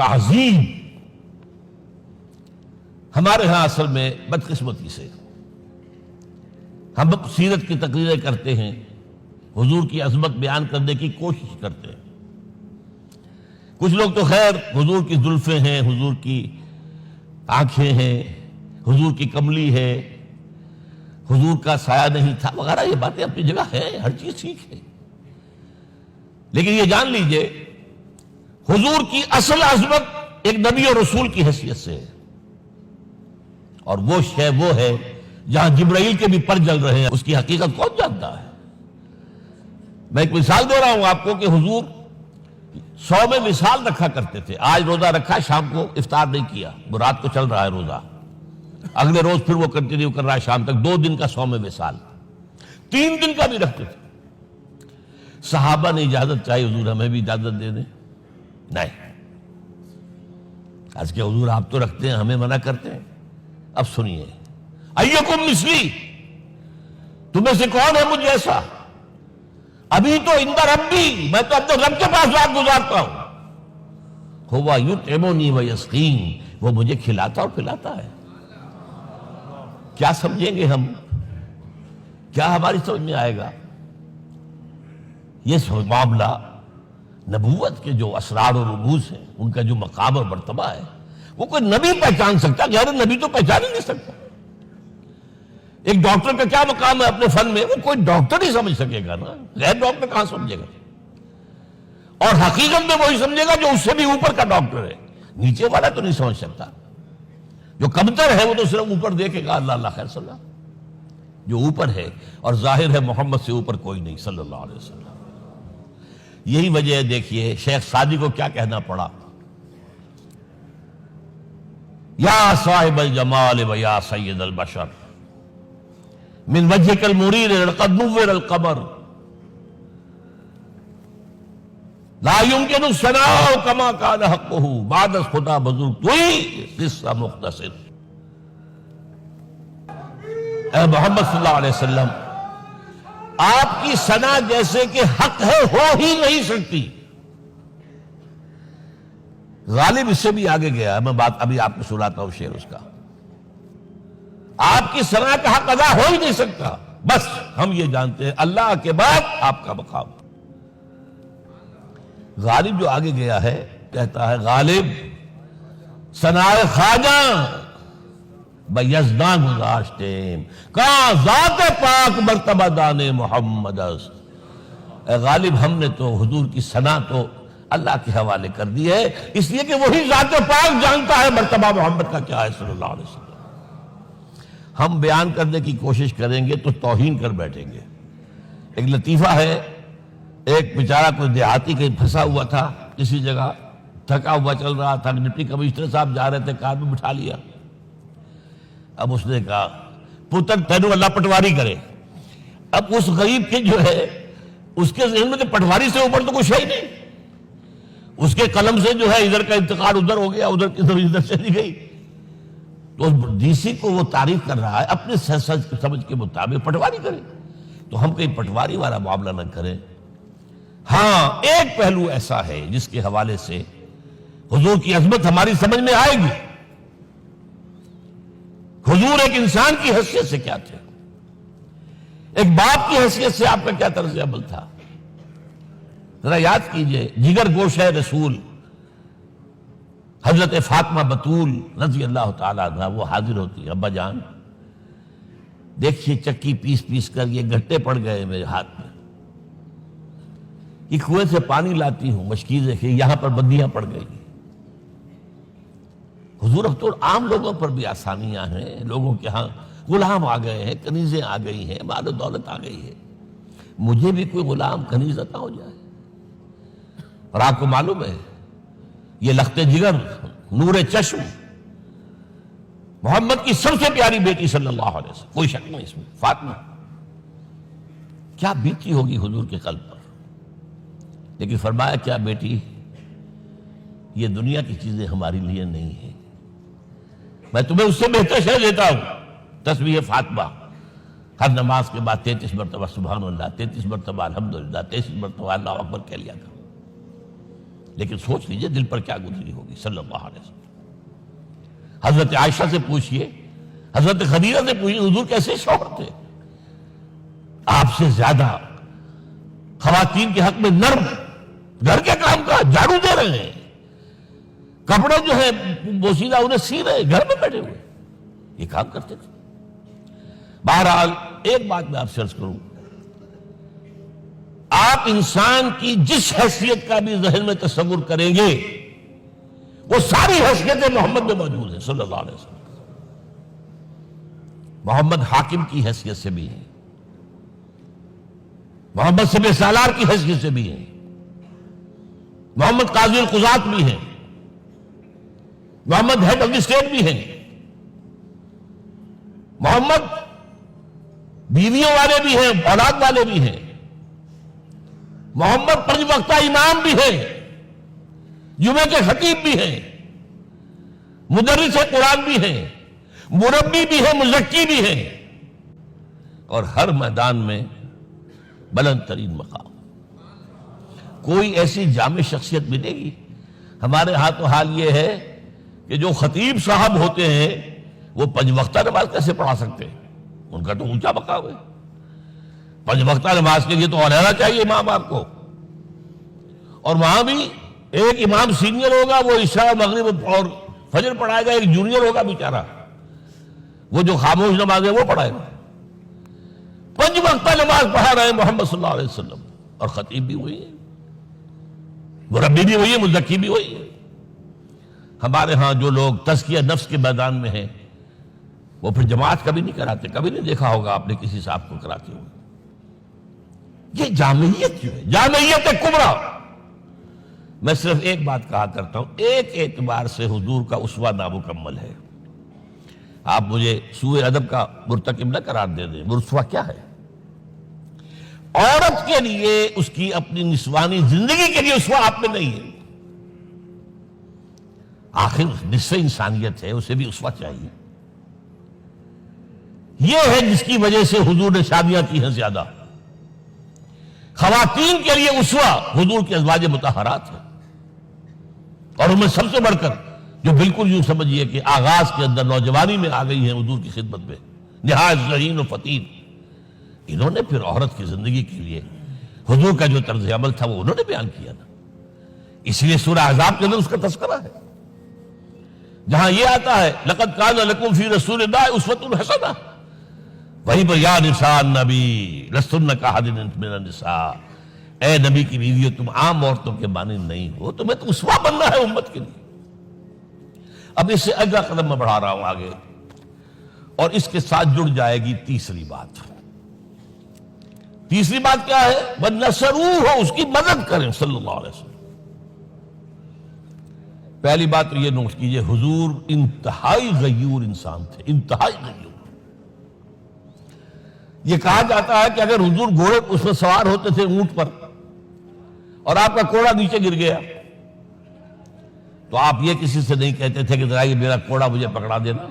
تعظیم ہمارے ہاں اصل میں بدقسمتی سے ہم سیرت کی تقریریں کرتے ہیں، حضور کی عظمت بیان کرنے کی کوشش کرتے ہیں. کچھ لوگ تو خیر حضور کی زلفیں ہیں، حضور کی آنکھیں ہیں، حضور کی کملی ہے، حضور کا سایہ نہیں تھا وغیرہ، یہ باتیں اپنی جگہ ہے، ہر چیز ٹھیک ہے. لیکن یہ جان لیجئے حضور کی اصل عظمت ایک نبی اور رسول کی حیثیت سے ہے، اور وہ شے وہ ہے جہاں جبرائیل کے بھی پر جل رہے ہیں، اس کی حقیقت کون جانتا ہے؟ میں ایک مثال دے رہا ہوں آپ کو کہ حضور 100 میں مثال رکھا کرتے تھے. آج روزہ رکھا، شام کو افطار نہیں کیا، وہ رات کو چل رہا ہے روزہ، اگلے روز پھر وہ کنٹینیو کر رہا ہے شام تک، 2 دن کا 100 میں مثال، 3 دن کا بھی رکھتے تھے. صحابہ نے اجازت چاہی حضور ہمیں بھی اجازت دے دیں، نہیں. آج کے حضور آپ تو رکھتے ہیں، ہمیں منع کرتے ہیں. اب سنیے، ایکم مثلی، تمہیں سے کون ہے مجھ جیسا؟ ابھی تو عند ربی، میں تو اپنے رب کے پاس رات گزارتا ہوں. ہوا یطعمنی ویسقین، وہ مجھے کھلاتا اور پلاتا ہے. کیا سمجھیں گے ہم؟ کیا ہماری سمجھ میں آئے گا؟ یہ معاملہ نبوت کے جو اسرار اور رموز ہیں، ان کا جو مقام اور مرتبہ ہے، وہ کوئی نبی پہچان سکتا، غیر نبی تو پہچان ہی نہیں سکتا. ایک ڈاکٹر کا کیا مقام ہے اپنے فن میں، وہ کوئی ڈاکٹر ہی سمجھ سکے گا نا، غیر ڈاکٹر کہاں سمجھے گا؟ اور حقیقت میں وہی سمجھے گا جو اس سے بھی اوپر کا ڈاکٹر ہے، نیچے والا تو نہیں سمجھ سکتا. جو کمتر ہے وہ تو صرف اوپر دیکھے گا، اللہ اللہ خیر صلی اللہ. جو اوپر ہے اور ظاہر ہے محمد سے اوپر کوئی نہیں صلی اللہ علیہ وسلم. یہی وجہ ہے، دیکھیے شیخ سعدی کو کیا کہنا پڑا، یا صاحب الجمال و یا سید البشر من وجهك المرير لقد نور القمر لا يمكن الثناء كما كان حقه بعد خدا بزرگ توئی قصہ مختصر. اے محمد صلی اللہ علیہ وسلم، آپ کی ثنا جیسے کہ حق ہے ہو ہی نہیں سکتی. غالب اس سے بھی آگے گیا ہے، میں بات ابھی آپ کو سناتا ہوں شعر اس کا. آپ کی ثنا کا حق ادا ہو ہی نہیں سکتا، بس ہم یہ جانتے ہیں اللہ کے بعد آپ کا مقام. غالب جو آگے گیا ہے کہتا ہے، غالب ثنائے خواجہ بیزدان گزاشتیم کہاں ذات پاک مرتبہ دان محمد است. اے غالب، ہم نے تو حضور کی ثنا تو اللہ کے حوالے کر دی ہے، اس لیے کہ وہی ذات پاک جانتا ہے مرتبہ محمد کا کیا ہے صلی اللہ علیہ وسلم. ہم بیان کرنے کی کوشش کریں گے تو توہین کر بیٹھیں گے. ایک لطیفہ ہے، ایک بیچارہ کوئی دیہاتی کہیں پھنسا ہوا تھا کسی جگہ، تھکا ہوا چل رہا تھا، ڈپٹی کمشنر صاحب جا رہے تھے، کار میں بٹھا لیا. اب اس نے کہا، پتر تینوں اللہ پٹواری کرے. اب اس غریب کے جو ہے اس کے ذہن میں تو پٹواری سے اوپر تو کچھ ہے ہی نہیں. اس کے قلم سے جو ہے ادھر کا انتقال ادھر ہو گیا، ادھر کی ادھر چلی گئی. تو ڈی سی کو وہ تعریف کر رہا ہے، اپنے سمجھ کے مطابق پٹواری کرے. تو ہم کہیں پٹواری والا معاملہ نہ کریں. ہاں، ایک پہلو ایسا ہے جس کے حوالے سے حضور کی عظمت ہماری سمجھ میں آئے گی. حضور ایک انسان کی حیثیت سے کیا تھے، ایک باپ کی حیثیت سے آپ کا کیا طرز عمل تھا. ذرا یاد کیجئے، جگر گوشہ رسول حضرت فاطمہ بطول رضی اللہ تعالیٰ عنہ وہ حاضر ہوتی، ابا جان دیکھیے چکی پیس پیس کر یہ گھٹے پڑ گئے میرے ہاتھ میں، یہ کنویں سے پانی لاتی ہوں، مشکیزیں کہ یہاں پر بندیاں پڑ گئی. حضور اب تو عام لوگوں پر بھی آسانیاں ہیں، لوگوں کے ہاں غلام آ گئے ہیں، کنیزیں آ گئی ہیں، مال و دولت آ گئی ہے. مجھے بھی کوئی غلام کنیز عطا ہو جائے. اور آپ کو معلوم ہے یہ لخت جگر نور چشم محمد کی سب سے پیاری بیٹی صلی اللہ علیہ وسلم، کوئی شک نہیں اس میں، فاطمہ کیا بیتی ہوگی حضور کے قلب پر. لیکن فرمایا، کیا بیٹی، یہ دنیا کی چیزیں ہماری لیے نہیں ہیں، میں تمہیں اس سے بہتر شے دیتا ہوں. تسبیح فاطمہ ہر نماز کے بعد 33 مرتبہ سبحان اللہ، 33 مرتبہ الحمدللہ، 33 مرتبہ اللہ اکبر کہہ لیا تھا. لیکن سوچ لیجئے دل پر کیا گزری ہوگی صلی اللہ علیہ وسلم۔ حضرت عائشہ سے پوچھئے، حضرت خدیجہ سے پوچھئے حضور کیسے شوہر تھے؟ آپ سے زیادہ خواتین کے حق میں نرم، گھر کے کام کا جھاڑو دے رہے ہیں، کپڑے جو ہیں بوسیدہ انہیں سی رہے، گھر میں بیٹھے ہوئے یہ کام کرتے تھے۔ بہرحال ایک بات میں آپ سے عرض کروں، آپ انسان کی جس حیثیت کا بھی ذہن میں تصور کریں گے وہ ساری حیثیتیں محمد میں موجود ہیں صلی اللہ علیہ وسلم۔ محمد حاکم کی حیثیت سے بھی ہیں، محمد سب سالار کی حیثیت سے بھی ہیں، محمد قاضی القضات بھی ہیں، محمد ہیڈ آف دی اسٹیٹ بھی ہیں، محمد بیویوں والے بھی ہیں، اولاد والے بھی ہیں، محمد 5 وقتہ امام بھی ہیں، جمعے کے خطیب بھی ہیں، مدرس قرآن بھی ہیں، مربی بھی ہیں، مزکی بھی ہیں، اور ہر میدان میں بلند ترین مقام۔ کوئی ایسی جامع شخصیت ملے گی؟ ہمارے ہاں تو حال یہ ہے کہ جو خطیب صاحب ہوتے ہیں وہ 5 وقتہ نماز کیسے پڑھا سکتے ہیں؟ ان کا تو اونچا مقام ہے۔ 5 وقتہ نماز کے لیے تو اور رہنا چاہیے امام آپ کو، اور وہاں بھی ایک امام سینئر ہوگا وہ عشاء مغرب اور فجر پڑھائے گا، ایک جونیئر ہوگا بیچارہ وہ جو خاموش نماز ہے وہ پڑھائے گا۔ 5 وقتہ نماز پڑھا رہے ہیں محمد صلی اللہ علیہ وسلم، اور خطیب بھی وہی ہے، مربی بھی وہی ہے، مزکی بھی وہی ہے۔ ہمارے ہاں جو لوگ تزکیہ نفس کے میدان میں ہیں وہ پھر جماعت کبھی نہیں کراتے، کبھی نہیں دیکھا ہوگا آپ نے کسی صاحب کو کراتے ہوئے۔ یہ جامعیت جو ہے، جامعیت کبریٰ۔ میں صرف ایک بات کہا کرتا ہوں، ایک اعتبار سے حضور کا اسوہ نامکمل ہے۔ آپ مجھے سوء ادب کا مرتکب نہ قرار دے دیں، اسوہ کیا ہے؟ عورت کے لیے اس کی اپنی نسوانی زندگی کے لیے اسوہ آپ میں نہیں ہے، آخر نصف انسانیت ہے، اسے بھی اسوہ چاہیے۔ یہ ہے جس کی وجہ سے حضور نے شادیاں کی ہیں زیادہ۔ خواتین کے لیے اسوہ حضور کے ازواج مطہرات ہیں، اور ان میں سب سے بڑھ کر جو بالکل یوں سمجھیے کہ آغاز کے اندر نوجوانی میں آ گئی ہیں حضور کی خدمت میں، نہایت ذہین و فطین، انہوں نے پھر عورت کی زندگی کے لیے حضور کا جو طرز عمل تھا وہ انہوں نے بیان کیا نا۔ اس لیے سورہ احزاب کے اندر اس کا تذکرہ ہے، جہاں یہ آتا ہے لقد کان لکم فی رسول اللہ اسوۃ حسنہ، وہیں پر یا نساء النبی لستن کاحد من النساء، اے نبی کی بیویوں تم عام عورتوں کے مانند نہیں ہو، تمہیں تو اسوہ بننا ہے امت کے لیے۔ اب اس سے اگلا قدم میں بڑھا رہا ہوں آگے، اور اس کے ساتھ جڑ جائے گی تیسری بات۔ تیسری بات کیا ہے؟ وَنَصَرُوهُ، اس کی مدد کریں صلی اللہ علیہ وسلم۔ پہلی بات تو یہ نوٹ کیجئے، حضور انتہائی غیور انسان تھے، انتہائی غیور۔ یہ کہا جاتا ہے کہ اگر حضور گھوڑے اس میں سوار ہوتے تھے اونٹ پر اور آپ کا کوڑا نیچے گر گیا تو آپ یہ کسی سے نہیں کہتے تھے کہ ذرا یہ میرا کوڑا مجھے پکڑا دینا،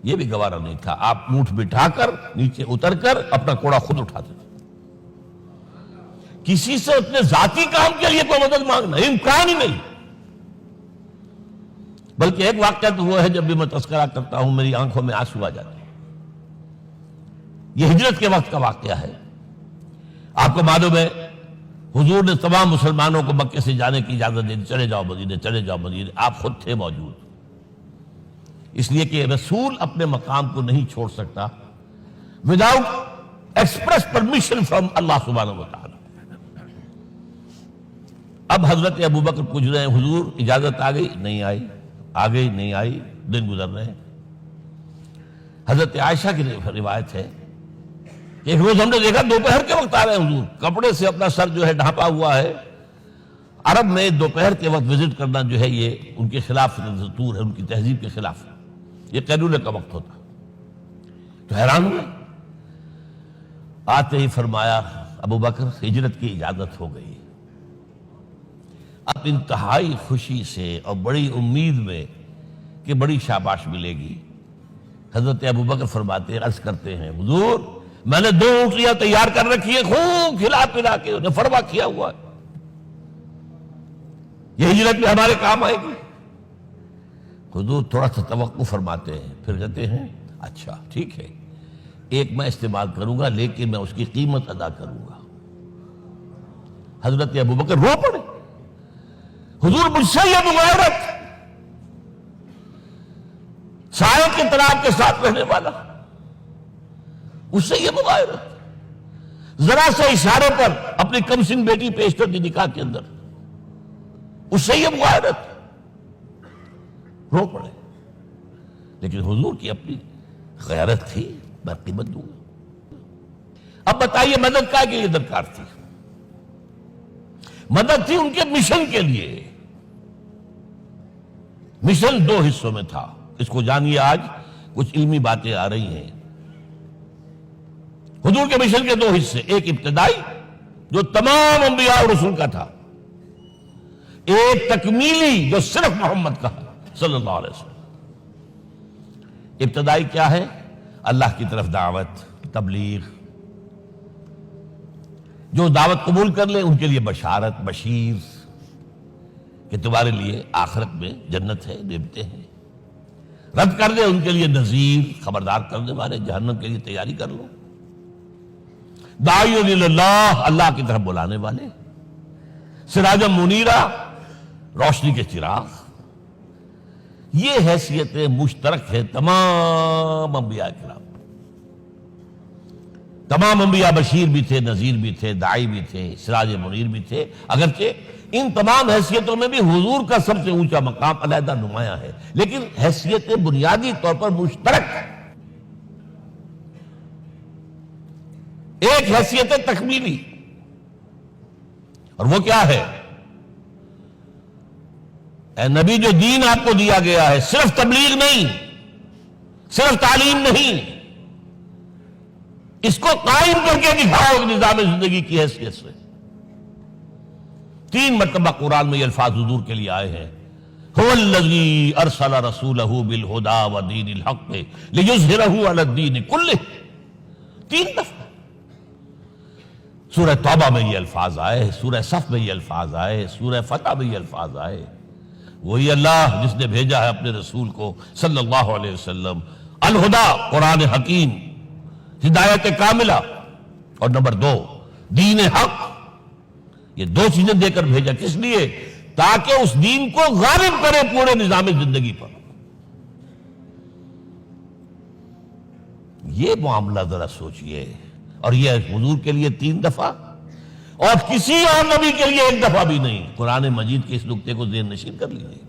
یہ بھی گوارا نہیں تھا۔ آپ اونٹ بٹھا کر نیچے اتر کر اپنا کوڑا خود اٹھاتے تھے۔ کسی سے اپنے ذاتی کام کے لیے کوئی مدد مانگنا امکان ہی نہیں۔ بلکہ ایک واقعہ تو وہ ہے جب بھی میں تذکرہ کرتا ہوں میری آنکھوں میں آنسو آ جاتے ہیں۔ یہ ہجرت کے وقت کا واقعہ ہے۔ آپ کو معلوم ہے حضور نے تمام مسلمانوں کو مکے سے جانے کی اجازت دی، چلے جاؤ مدینے، چلے جاؤ مدینے، آپ خود تھے موجود، اس لیے کہ رسول اپنے مقام کو نہیں چھوڑ سکتا وداؤٹ ایکسپریس پرمیشن فرام اللہ سبحانہ وتعالی۔ اب حضرت ابوبکر پوچھ رہے ہیں حضور اجازت آ گئی؟ نہیں آئی، آ گئی نہیں آئی، دن گزر رہے ہیں۔ حضرت عائشہ کی روایت ہے ایک روز ہم نے دیکھا دوپہر کے وقت آ رہے ہیں حضور، کپڑے سے اپنا سر جو ہے ڈھانپا ہوا ہے۔ عرب میں دوپہر کے وقت وزٹ کرنا جو ہے یہ ان کے خلاف دستور ہے، ان کی تہذیب کے خلاف ہے، یہ قیلولے کا وقت ہوتا۔ تو حیران ہوئے، آتے ہی فرمایا ابوبکر ہجرت کی اجازت ہو گئی۔ اب انتہائی خوشی سے اور بڑی امید میں کہ بڑی شاباش ملے گی، حضرت ابوبکر فرماتے ہیں، عرض کرتے ہیں حضور میں نے 2 اونٹیاں تیار کر رکھی ہیں، خوب کھلا پلا کے انہیں فرما کیا ہوا ہے، یہ ہجرت میں ہمارے کام آئے گی؟ حضور تھوڑا سا توقع فرماتے ہیں، پھر کہتے ہیں اچھا ٹھیک ہے، ایک میں استعمال کروں گا لیکن میں اس کی قیمت ادا کروں گا۔ حضرت ابوبکر رو پڑے، حضور مجھ سے یہ مغایرت، سائے کے تراب کے ساتھ رہنے والا، اس سے یہ مغایرت، ذرا سے اشارے پر اپنی کم سن بیٹی پیش کر دی نکاح کے اندر، اس سے یہ مغایرت، رو پڑے۔ لیکن حضور کی اپنی غیرت تھی، میں قیمت دوں گا۔ اب بتائیے مدد کا کہ یہ درکار تھی؟ مدد تھی ان کے مشن کے لیے۔ مشن دو حصوں میں تھا، اس کو جانیے، آج کچھ علمی باتیں آ رہی ہیں۔ حضور کے مشن کے دو حصے، ایک ابتدائی جو تمام انبیاء اور رسول کا تھا، ایک تکمیلی جو صرف محمد کا صلی اللہ علیہ وسلم۔ ابتدائی کیا ہے؟ اللہ کی طرف دعوت، تبلیغ۔ جو دعوت قبول کر لے ان کے لیے بشارت، بشیر کہ تمہارے لیے آخرت میں جنت ہے، نعمتیں ہیں۔ رد کر دے ان کے لیے نذیر، خبردار کرنے والے، جہنم کے لیے تیاری کر لو۔ داعی اللہ، اللہ کی طرف بلانے والے، سراجا منیرا، روشنی کے چراغ۔ یہ حیثیتیں مشترک ہے تمام انبیاء کرام۔ تمام انبیاء بشیر بھی تھے، نذیر بھی تھے، داعی بھی تھے، سراج منیر بھی تھے، اگرچہ ان تمام حیثیتوں میں بھی حضور کا سب سے اونچا مقام علیحدہ نمایاں ہے، لیکن حیثیتیں بنیادی طور پر مشترک۔ ایک حیثیت تکمیلی، اور وہ کیا ہے؟ اے نبی، جو دین آپ کو دیا گیا ہے صرف تبلیغ نہیں، صرف تعلیم نہیں، اس کو قائم کر کے دکھاؤ نظام زندگی کی حیثیت سے۔ 3 مرتبہ قرآن میں یہ الفاظ حضور کے لیے آئے ہیں، هو الذی ارسل رسولہ بالہدی ودین الحق لیظہرہ علی الدین کلہ۔ 3 دفعہ سورہ توبہ میں یہ الفاظ آئے، سورہ صف میں یہ الفاظ آئے، سورہ فتح میں یہ الفاظ آئے۔ وہی اللہ جس نے بھیجا ہے اپنے رسول کو صلی اللہ علیہ وسلم، الہدا قرآن حکیم، ہدایت کاملہ، اور نمبر 2 دین حق۔ یہ 2 چیزیں دے کر بھیجا، کس لیے؟ تاکہ اس دین کو غالب کرے پورے نظام زندگی پر۔ یہ معاملہ ذرا سوچئے، اور یہ حضور کے لیے 3 دفعہ، اور کسی اور نبی کے لیے 1 دفعہ بھی نہیں۔ قرآن مجید کے اس نقطے کو ذہن نشین کر لیجیے۔